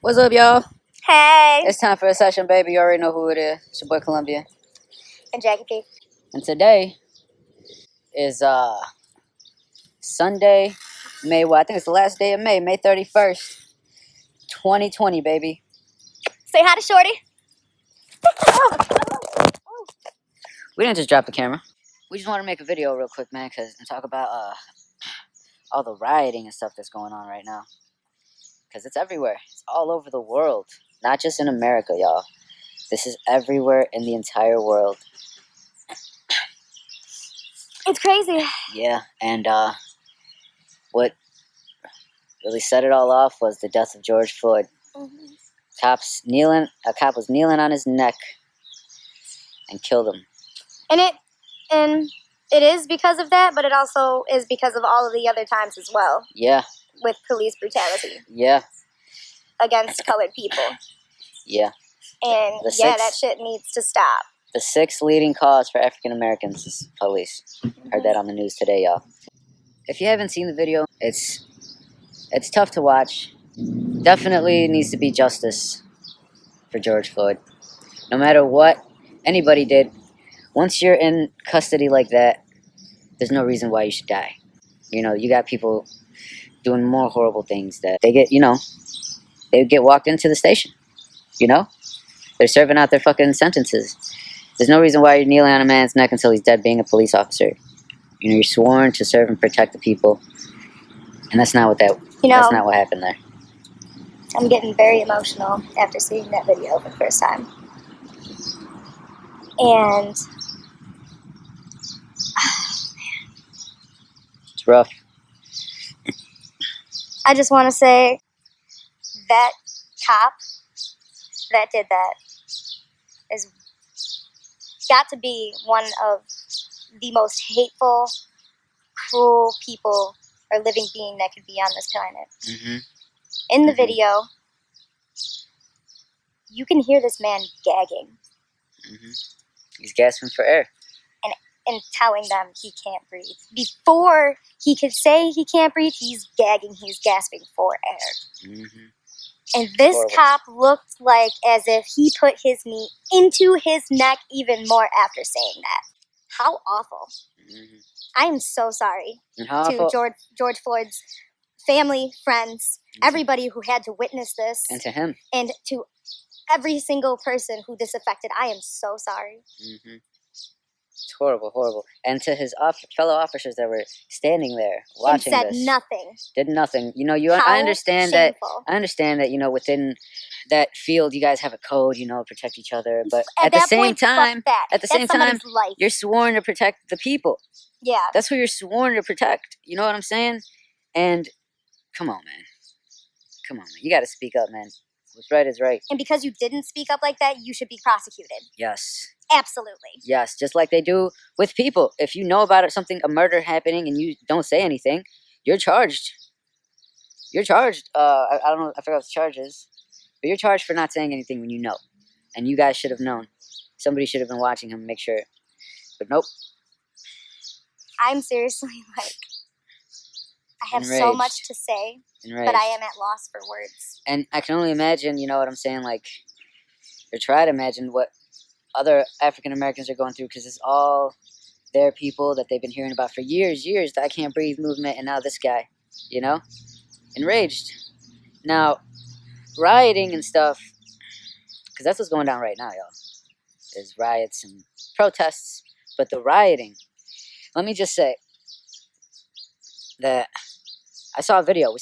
What's up, y'all? Hey. It's time for a session, baby. You already know who it is. It's your boy Columbia. And Jackie P. And today is Sunday, I think it's the last day of May 31st, 2020, baby. Say hi to Shorty. We didn't just drop the camera. We just want to make a video real quick, man, and talk about all the rioting and stuff that's going on right now. Because it's everywhere. It's all over the world. Not just in America, y'all. This is everywhere in the entire world. It's crazy. Yeah, and what really set it all off was the death of George Floyd. A cop was kneeling on his neck and killed him. And it is because of that, but it also is because of all of the other times as well. Yeah. With police brutality. Yeah. Against colored people. Yeah. And that shit needs to stop. The 6th leading cause for African Americans is police. Heard that on the news today, y'all. If you haven't seen the video, it's tough to watch. Definitely needs to be justice for George Floyd. No matter what anybody did, once you're in custody like that, there's no reason why you should die. You know, you got people doing more horrible things that they get walked into the station. You know? They're serving out their fucking sentences. There's no reason why you're kneeling on a man's neck until he's dead being a police officer. You know, you're sworn to serve and protect the people. And that's not that's not what happened there. I'm getting very emotional after seeing that video for the first time. And It's rough. I just want to say that cop that did that is got to be one of the most hateful, cruel people or living being that could be on this planet. Mm-hmm. In the video, you can hear this man gagging. Mm-hmm. He's gasping for air. And telling them he can't breathe. Before he could say he can't breathe, he's gagging, he's gasping for air. Mm-hmm. And this cop looked like as if he put his knee into his neck even more after saying that. How awful. Mm-hmm. I am so sorry to George Floyd's family, friends, everybody who had to witness this. And to him. And to every single person who this affected. I am so sorry. Mm-hmm. It's horrible, horrible. And to his fellow officers that were standing there watching and said nothing. Did nothing. You know, I understand shameful. that, you know, within that field you guys have a code, you know, protect each other. But at the same time, you're sworn to protect the people. Yeah. That's who you're sworn to protect. You know what I'm saying? And come on, man. Come on, man. You gotta speak up, man. What's right is right. And because you didn't speak up like that, you should be prosecuted. Yes. Absolutely. Yes, just like they do with people. If you know about a murder happening, and you don't say anything, you're charged. You're charged. I don't know. I forgot what the charge is. But you're charged for not saying anything when you know. And you guys should have known. Somebody should have been watching him, make sure. But nope. I'm seriously like, I have so much to say, but I am at loss for words. And I can only imagine, you know what I'm saying, like, or try to imagine what other African Americans are going through, because it's all their people that they've been hearing about for years, the I Can't Breathe movement, and now this guy, you know, enraged. Now, rioting and stuff, because that's what's going down right now, y'all. There's riots and protests, but the rioting, let me just say that we saw a video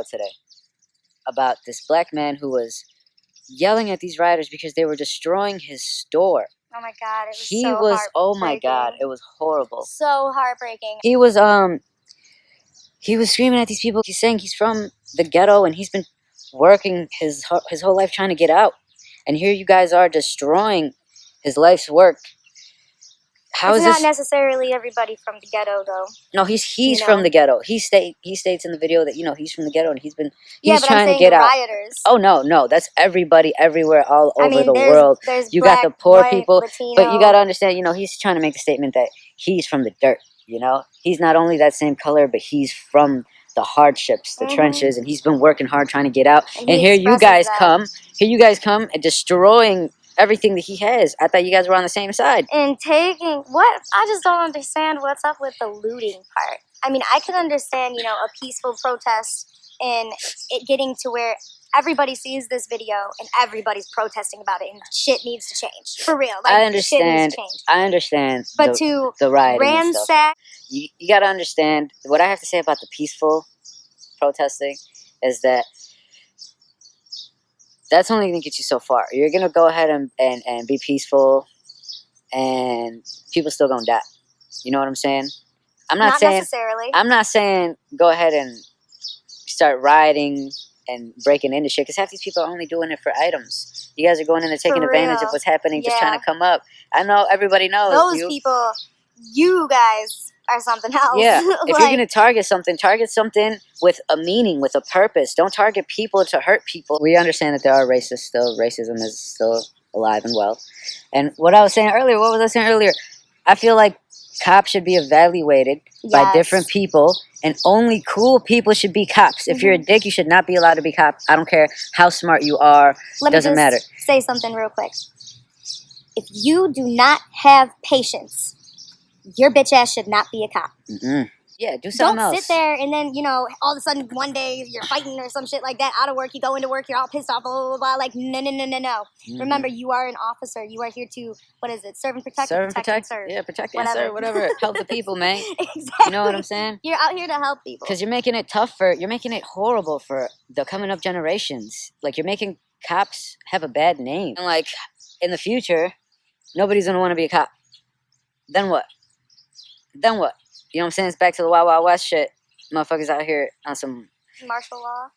today about this black man who was yelling at these rioters because they were destroying his store. Oh my God, it was so heartbreaking. Oh my God, it was horrible. So heartbreaking. He was screaming at these people. He's saying he's from the ghetto and he's been working his whole life trying to get out. And here you guys are destroying his life's work. It's not necessarily everybody from the ghetto, though. No, he's from the ghetto. He states in the video that, you know, he's from the ghetto and he's trying to get out. Rioters. Oh no, that's everybody everywhere, all over the world. You got the poor people, Latino. But you got to understand, you know, he's trying to make the statement that he's from the dirt. You know, he's not only that same color, but he's from the hardships, the trenches, and he's been working hard trying to get out. And here you expresses guys that. come. Here you guys come and destroying everything that he has. I thought you guys were on the same side. And taking what? I just don't understand what's up with the looting part. I mean, I can understand, you know, a peaceful protest and it getting to where everybody sees this video and everybody's protesting about it and shit needs to change. For real. Like, I understand. Shit needs to change. I understand. But to the rioting and stuff. ransack. You got to understand what I have to say about the peaceful protesting is that that's only going to get you so far. You're going to go ahead and be peaceful and people still going to die. You know what I'm saying? Not necessarily. I'm not saying go ahead and start rioting and breaking into shit because half these people are only doing it for items. You guys are going in and taking advantage of what's happening, just trying to come up. I know everybody knows. Those people, you guys are something else. Yeah. If you're going to target something with a meaning, with a purpose. Don't target people to hurt people. We understand that there are racists still. Racism is still alive and well. And what I was saying earlier, what was I saying earlier? I feel like cops should be evaluated by different people, and only cool people should be cops. If you're a dick, you should not be allowed to be cop. I don't care how smart you are. Doesn't matter. Say something real quick. If you do not have patience, your bitch ass should not be a cop. Yeah, do something else. Don't sit there and then, you know, all of a sudden one day you're fighting or some shit like that, out of work, you go into work, you're all pissed off, blah, blah, blah, blah. Like, no. Remember, you are an officer. You are here to, what is it, serve and protect? Serve and protect. Yeah, protect and serve, whatever. Help the people, man. Exactly. You know what I'm saying? You're out here to help people. Because you're making it you're making it horrible for the coming up generations. Like, you're making cops have a bad name. And, like, in the future, nobody's going to want to be a cop. Then what? You know what I'm saying? It's back to the Wild Wild West shit. Motherfuckers out here on some martial law.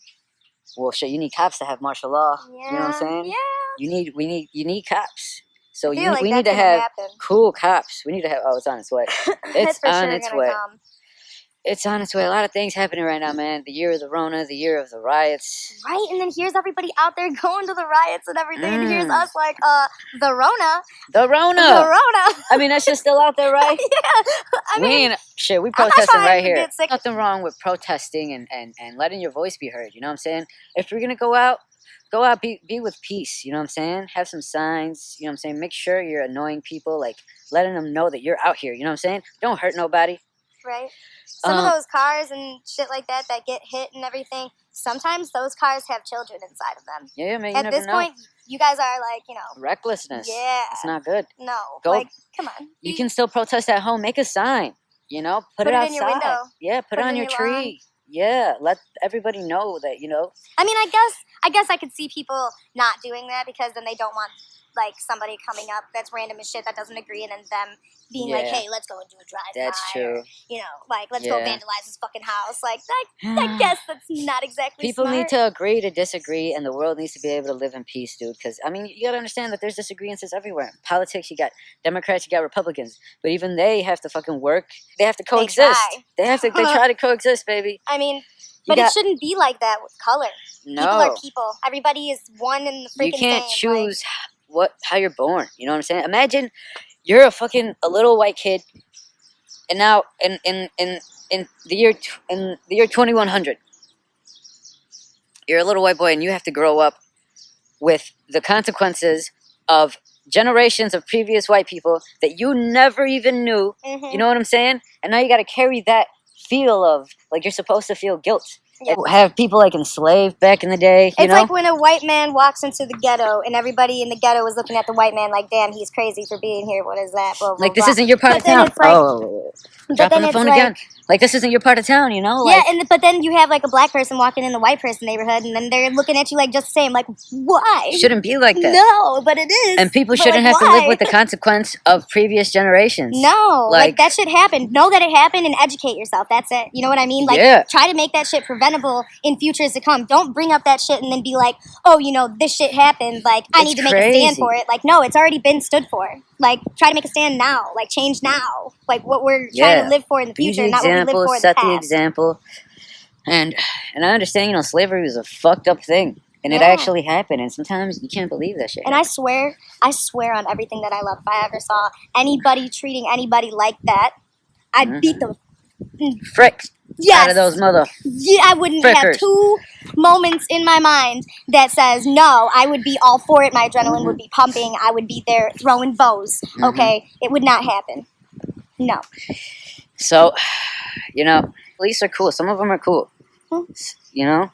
Well, shit, you need cops to have martial law. Yeah. You know what I'm saying? Yeah. You need cops. So we like need to have cool cops. We need to have. Oh, it's on its way. It's on its way. It's on its way. A lot of things happening right now, man. The year of the Rona, the year of the riots. Right, and then here's everybody out there going to the riots and everything. And here's us like, the Rona. The Rona. I mean, that's just still out there, right? Yeah. I mean, we protesting right here. Nothing wrong with protesting and letting your voice be heard. You know what I'm saying? If you're gonna go out, be with peace. You know what I'm saying? Have some signs. You know what I'm saying? Make sure you're annoying people, like letting them know that you're out here. You know what I'm saying? Don't hurt nobody. Right. Some of those cars and shit like that get hit and everything, sometimes those cars have children inside of them. Yeah, man, At this point, you guys are like, you know. Recklessness. Yeah. It's not good. No. Like, come on. You can still protest at home. Make a sign. You know, put it outside. In your window. Yeah, put it on your tree. Lawn. Yeah, let everybody know that, you know. I mean, I guess I could see people not doing that because then they don't want, like, somebody coming up that's random as shit that doesn't agree and then them being like, hey, let's go and do a drive-by. That's true. Or, you know, like, let's go vandalize this fucking house. Like, I guess that's not exactly People smart. need to agree to disagree, and the world needs to be able to live in peace, dude. Because, I mean, you got to understand that there's disagreements everywhere. In politics, you got Democrats, you got Republicans. But even they have to fucking work. They have to coexist. They try to coexist, baby. I mean... But it shouldn't be like that with color. No. People are people. Everybody is one in the freaking same. You can't choose how you're born. You know what I'm saying? Imagine you're a little white kid, and now in the year 2100, you're a little white boy, and you have to grow up with the consequences of generations of previous white people that you never even knew. You know what I'm saying? And now you got to carry that feel of, like, you're supposed to feel guilt. Yeah. Have people, like, enslaved back in the day, you know? Like when a white man walks into the ghetto and everybody in the ghetto is looking at the white man like, damn, he's crazy for being here. What is that? Blah, blah, like, this isn't your part of town. Dropping the phone again. Like, this isn't your part of town, you know? Like, yeah, but then you have, like, a black person walking in the white person neighborhood, and then they're looking at you, like, just the same. Like, why? It shouldn't be like that. No, but it is. And people shouldn't have to live with the consequence of previous generations. No. Like, that should happen. Know that it happened and educate yourself. That's it. You know what I mean? Like, try to make that shit preventable in futures to come. Don't bring up that shit and then be like, oh, you know, this shit happened. Like, I need to make a stand for it. Like, no, it's already been stood for. Like, try to make a stand now. Like, change now. Like, what we're trying to live for in the future, not what we live for in the past. Set the example. And I understand, you know, slavery was a fucked up thing. And it actually happened. And sometimes you can't believe that shit. And I swear on everything that I love. If I ever saw anybody treating anybody like that, I'd beat the frick Yes. out of those mother. Yeah, I wouldn't have frickers. 2 moments in my mind that says no. I would be all for it. My adrenaline would be pumping. I would be there throwing bows. Okay, it would not happen. No. So, you know, police are cool. Some of them are cool. You know,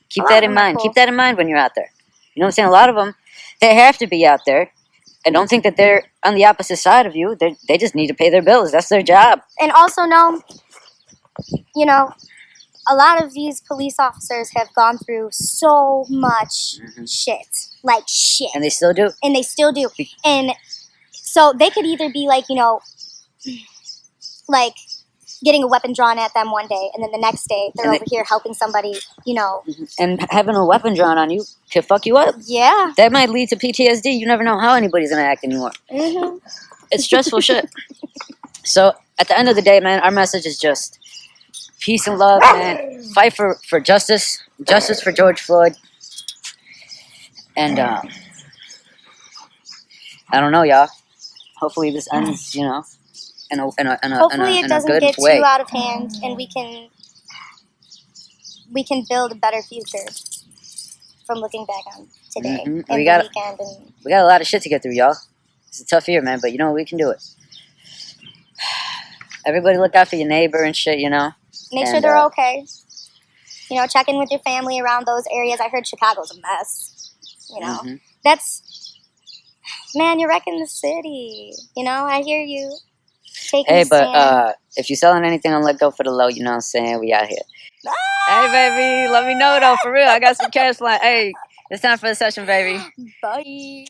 keep A lot that of in them are mind. cool. Keep that in mind when you're out there. You know what I'm saying? A lot of them, they have to be out there. And don't think that they're on the opposite side of you. They just need to pay their bills. That's their job. And also know, you know, a lot of these police officers have gone through so much shit. Like shit. And they still do. And they still do. And so they could either be like, you know, like getting a weapon drawn at them one day, and then the next day they're over here helping somebody, you know. And having a weapon drawn on you could fuck you up. Yeah. That might lead to PTSD. You never know how anybody's going to act anymore. It's stressful shit. So, at the end of the day, man, our message is just peace and love, man. Fight for justice. Justice for George Floyd. And, I don't know, y'all. Hopefully this ends, you know, Hopefully it doesn't get too out of hand, and we can build a better future from looking back on today and the weekend. And we got a lot of shit to get through, y'all. It's a tough year, man, but you know, we can do it. Everybody look out for your neighbor and shit, you know. Make sure they're okay. You know, check in with your family around those areas. I heard Chicago's a mess. You know, that's, man, you're wrecking the city. You know, I hear you. Hey, but if you're selling anything on Let Go for the Low, you know what I'm saying? We out here. Hey, baby, let me know, though, for real. I got some cash flying. Hey, it's time for the session, baby. Bye.